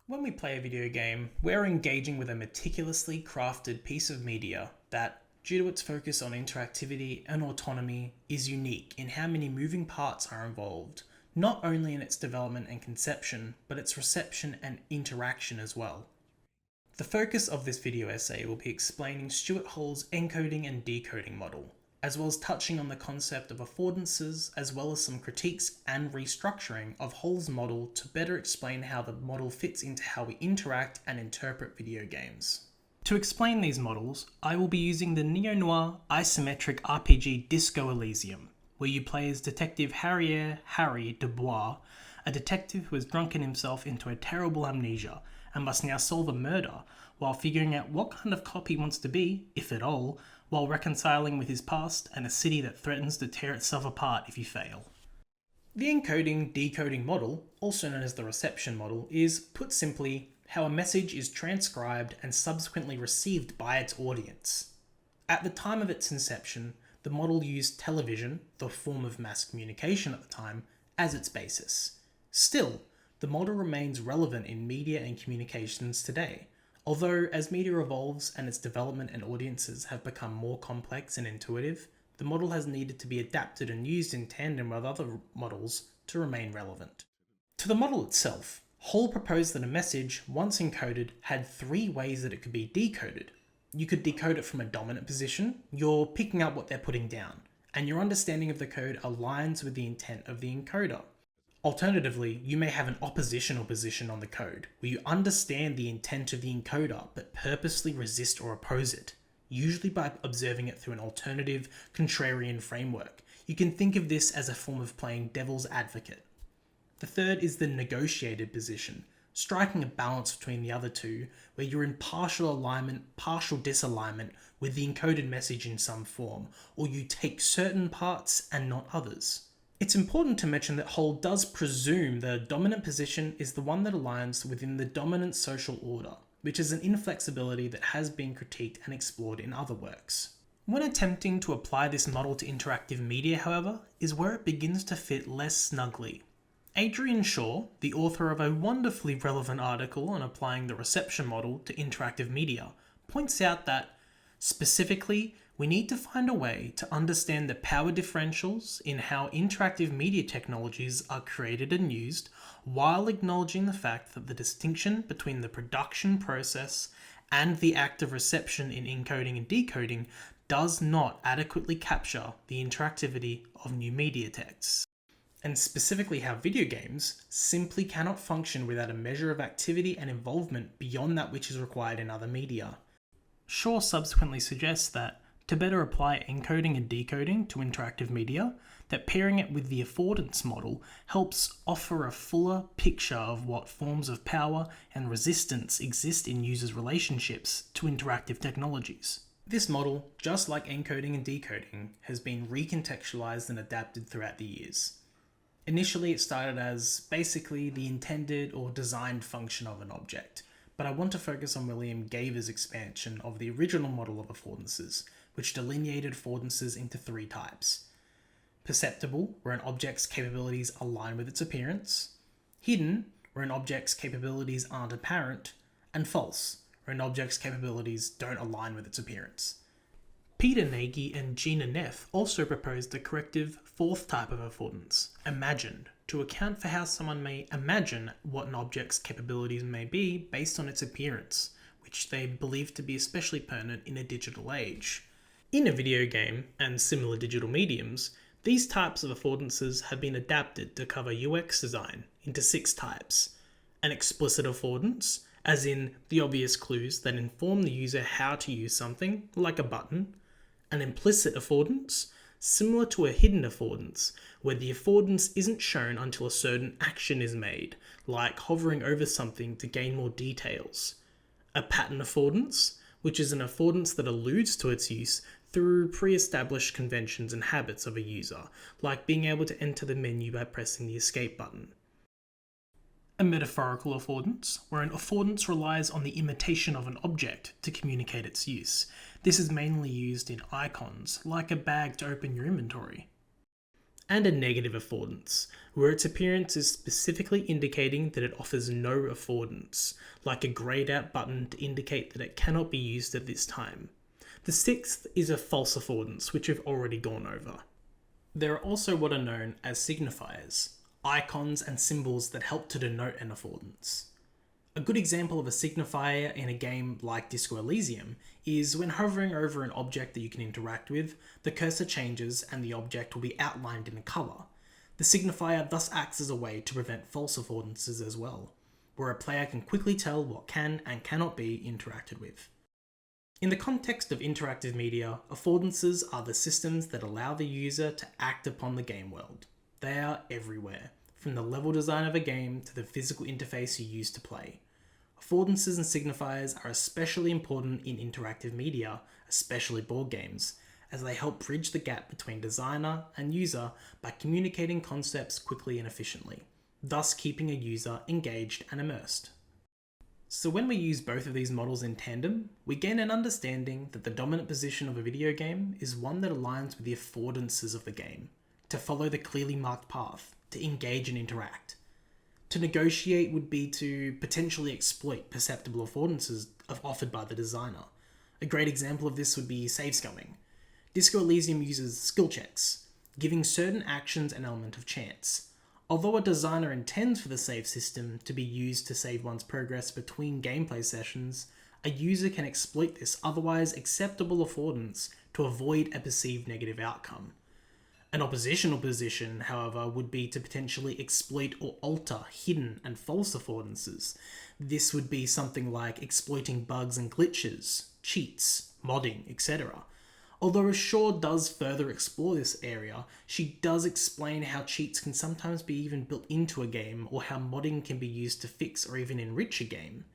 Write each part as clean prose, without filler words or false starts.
When we play a video game, we're engaging with a meticulously crafted piece of media that, due to its focus on interactivity and autonomy, is unique in how many moving parts are involved, not only in its development and conception, but its reception and interaction as well. The focus of this video essay will be explaining Stuart Hall's encoding and decoding model, as well as touching on the concept of affordances, as well as some critiques and restructuring of Hall's model to better explain how the model fits into how we interact and interpret video games. To explain these models, I will be using the neo-noir isometric RPG Disco Elysium, where you play as Detective Harry Dubois, a detective who has drunken himself into a terrible amnesia and must now solve a murder while figuring out what kind of cop he wants to be, if at all, while reconciling with his past and a city that threatens to tear itself apart if you fail. The encoding-decoding model, also known as the reception model, is, put simply, how a message is transcribed and subsequently received by its audience. At the time of its inception, the model used television, the form of mass communication at the time, as its basis. Still, the model remains relevant in media and communications today, although as media evolves and its development and audiences have become more complex and intuitive, the model has needed to be adapted and used in tandem with other models to remain relevant. To the model itself, Hall proposed that a message, once encoded, had three ways that it could be decoded. You could decode it from a dominant position, you're picking up what they're putting down, and your understanding of the code aligns with the intent of the encoder. Alternatively, you may have an oppositional position on the code, where you understand the intent of the encoder but purposely resist or oppose it, usually by observing it through an alternative, contrarian framework. You can think of this as a form of playing devil's advocate. The third is the negotiated position, striking a balance between the other two, where you're in partial alignment, partial disalignment with the encoded message in some form, or you take certain parts and not others. It's important to mention that Hall does presume the dominant position is the one that aligns within the dominant social order, which is an inflexibility that has been critiqued and explored in other works. When attempting to apply this model to interactive media, however, is where it begins to fit less snugly. Adrian Shaw, the author of a wonderfully relevant article on applying the reception model to interactive media, points out that, specifically, we need to find a way to understand the power differentials in how interactive media technologies are created and used, while acknowledging the fact that the distinction between the production process and the act of reception in encoding and decoding does not adequately capture the interactivity of new media texts, and specifically how video games simply cannot function without a measure of activity and involvement beyond that which is required in other media. Shaw subsequently suggests that, to better apply encoding and decoding to interactive media, that pairing it with the affordance model helps offer a fuller picture of what forms of power and resistance exist in users' relationships to interactive technologies. This model, just like encoding and decoding, has been recontextualized and adapted throughout the years. Initially, it started as basically the intended or designed function of an object, but I want to focus on William Gaver's expansion of the original model of affordances, which delineated affordances into three types. Perceptible, where an object's capabilities align with its appearance. Hidden, where an object's capabilities aren't apparent. And false, where an object's capabilities don't align with its appearance. Peter Nagy and Gina Neff also proposed the corrective fourth type of affordance, imagined, to account for how someone may imagine what an object's capabilities may be based on its appearance, which they believe to be especially pertinent in a digital age. In a video game, and similar digital mediums, these types of affordances have been adapted to cover UX design into 6 types. An explicit affordance, as in the obvious clues that inform the user how to use something, like a button. An implicit affordance, similar to a hidden affordance, where the affordance isn't shown until a certain action is made, like hovering over something to gain more details. A pattern affordance, which is an affordance that alludes to its use through pre-established conventions and habits of a user, like being able to enter the menu by pressing the escape button. A metaphorical affordance, where an affordance relies on the imitation of an object to communicate its use. This is mainly used in icons, like a bag to open your inventory. and a negative affordance, where its appearance is specifically indicating that it offers no affordance, like a greyed out button to indicate that it cannot be used at this time. The sixth is a false affordance, which we've already gone over. There are also what are known as signifiers, icons and symbols that help to denote an affordance. A good example of a signifier in a game like Disco Elysium is when hovering over an object that you can interact with, the cursor changes and the object will be outlined in a colour. The signifier thus acts as a way to prevent false affordances as well, where a player can quickly tell what can and cannot be interacted with. In the context of interactive media, affordances are the systems that allow the user to act upon the game world. They are everywhere, from the level design of a game to the physical interface you use to play. Affordances and signifiers are especially important in interactive media, especially board games, as they help bridge the gap between designer and user by communicating concepts quickly and efficiently, thus keeping a user engaged and immersed. So when we use both of these models in tandem, we gain an understanding that the dominant position of a video game is one that aligns with the affordances of the game, to follow the clearly marked path, to engage and interact. To negotiate would be to potentially exploit perceptible affordances offered by the designer. A great example of this would be save scumming. Disco Elysium uses skill checks, giving certain actions an element of chance. Although a designer intends for the save system to be used to save one's progress between gameplay sessions, a user can exploit this otherwise acceptable affordance to avoid a perceived negative outcome. An oppositional position, however, would be to potentially exploit or alter hidden and false affordances. This would be something like exploiting bugs and glitches, cheats, modding, etc. Although Shaw does further explore this area, she does explain how cheats can sometimes be even built into a game, or how modding can be used to fix or even enrich a game.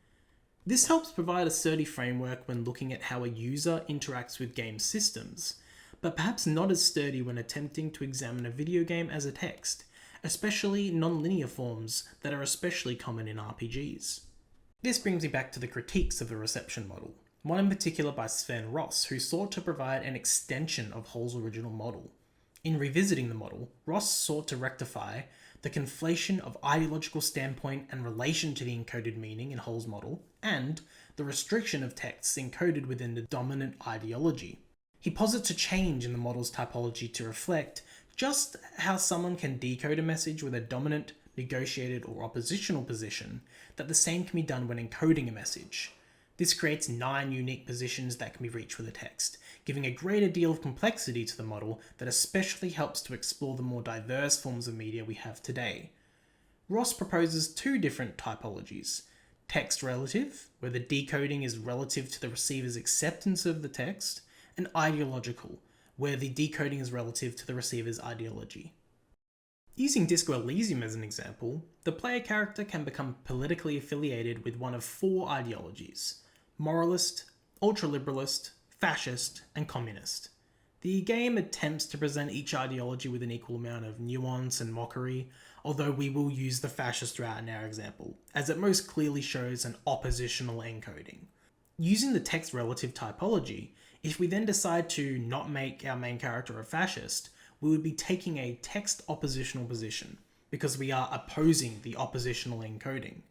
This helps provide a sturdy framework when looking at how a user interacts with game systems, but perhaps not as sturdy when attempting to examine a video game as a text, especially non-linear forms that are especially common in RPGs. This brings me back to the critiques of the reception model, one in particular by Sven Ross, who sought to provide an extension of Hall's original model. In revisiting the model, Ross sought to rectify the conflation of ideological standpoint and relation to the encoded meaning in Hall's model, and the restriction of texts encoded within the dominant ideology. He posits a change in the model's typology to reflect just how someone can decode a message with a dominant, negotiated, or oppositional position, that the same can be done when encoding a message. This creates 9 unique positions that can be reached with a text, giving a greater deal of complexity to the model that especially helps to explore the more diverse forms of media we have today. Ross proposes 2 different typologies: text relative, where the decoding is relative to the receiver's acceptance of the text, and ideological, where the decoding is relative to the receiver's ideology. Using Disco Elysium as an example, the player character can become politically affiliated with one of 4 ideologies: moralist, ultraliberalist, fascist, and communist. The game attempts to present each ideology with an equal amount of nuance and mockery, although we will use the fascist route in our example, as it most clearly shows an oppositional encoding. Using the text relative typology, if we then decide to not make our main character a fascist, we would be taking a text oppositional position, because we are opposing the oppositional encoding.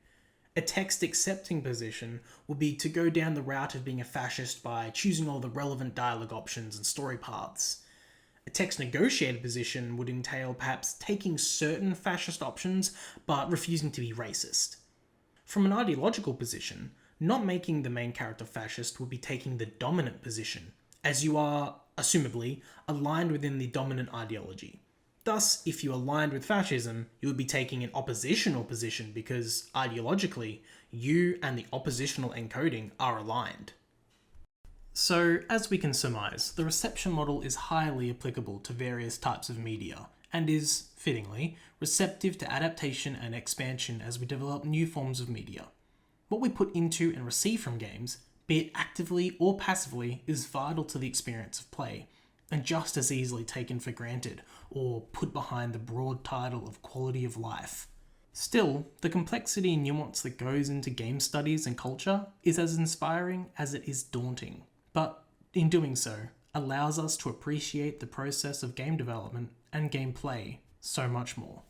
A text accepting position would be to go down the route of being a fascist by choosing all the relevant dialogue options and story paths. A text negotiated position would entail perhaps taking certain fascist options but refusing to be racist. From an ideological position, not making the main character fascist would be taking the dominant position, as you are, assumably, aligned within the dominant ideology. Thus, if you aligned with fascism, you would be taking an oppositional position because, ideologically, you and the oppositional encoding are aligned. So, as we can surmise, the reception model is highly applicable to various types of media, and is, fittingly, receptive to adaptation and expansion as we develop new forms of media. What we put into and receive from games, be it actively or passively, is vital to the experience of play, and just as easily taken for granted or put behind the broad title of quality of life. Still, the complexity and nuance that goes into game studies and culture is as inspiring as it is daunting. But in doing so, allows us to appreciate the process of game development and gameplay so much more.